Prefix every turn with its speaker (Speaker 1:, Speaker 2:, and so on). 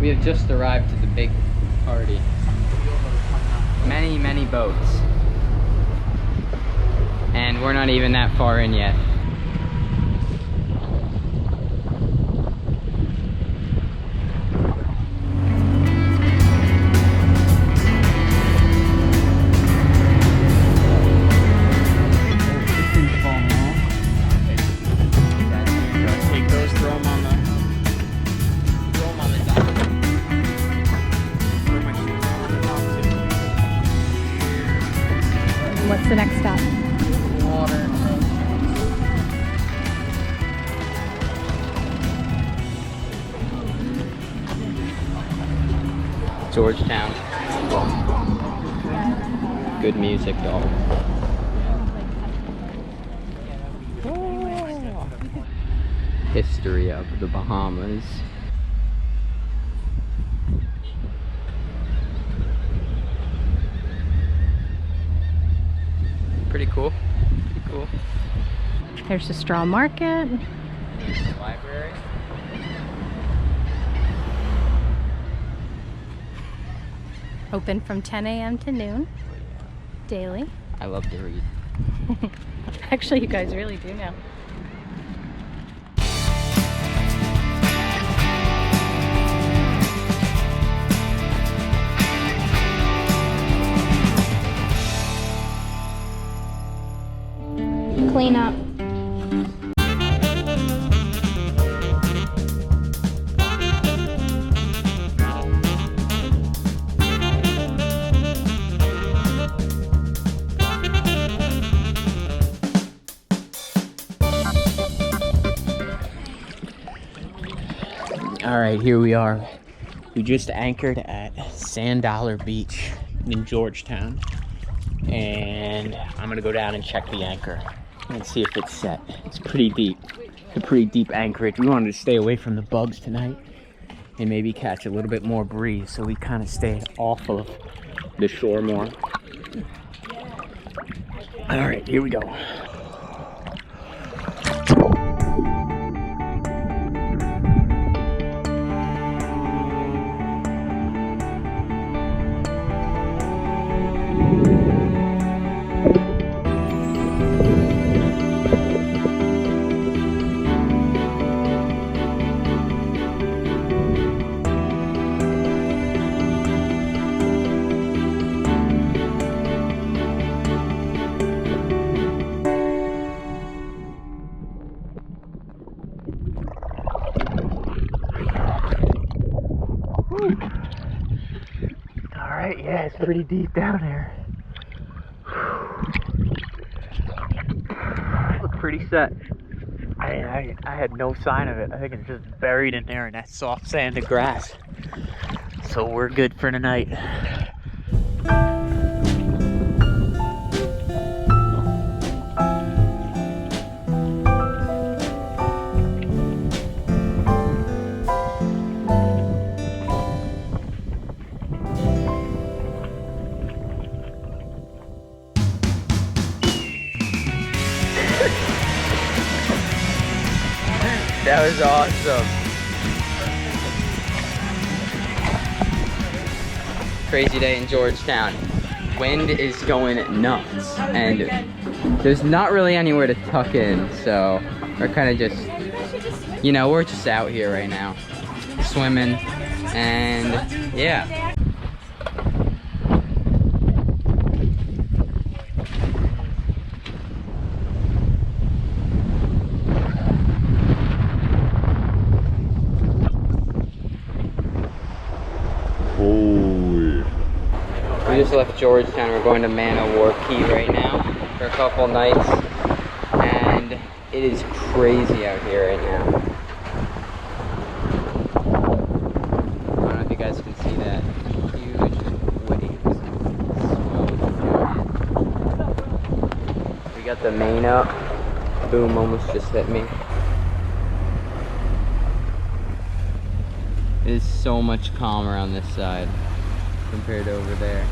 Speaker 1: We have just arrived to the big party. Many, many boats. And we're not even that far in yet.
Speaker 2: What's the next stop?
Speaker 1: Water. Georgetown. Good music, dog. History of the Bahamas. Pretty cool. Pretty cool.
Speaker 2: There's the straw market.
Speaker 1: There's the library.
Speaker 2: Open from 10 a.m. to noon. Daily.
Speaker 1: I love to read.
Speaker 2: Actually, you guys really do now. Clean up.
Speaker 1: All right, here we are. We just anchored at Sand Dollar Beach in Georgetown. And I'm gonna go down and check the anchor and see if it's set. It's pretty deep. It's a pretty deep anchorage. We wanted to stay away from the bugs tonight and maybe catch a little bit more breeze, so we kind of stayed off of the shore more. All right, here we go. Alright, yeah, it's pretty deep down there. Look pretty set. I had no sign of it. I think it's just buried in there in that soft sand and grass. So we're good for tonight. That was awesome. Crazy day in Georgetown. Wind is going nuts, and there's not really anywhere to tuck in, so we're kind of just, you know, we're just out here right now, swimming, and yeah. We just left Georgetown. We're going to Man O' War Key right now for a couple nights, and it is crazy out here right now. I don't know if you guys can see that. Huge waves. We got the main up. Boom, almost just hit me. It is so much calmer on this side compared to over there.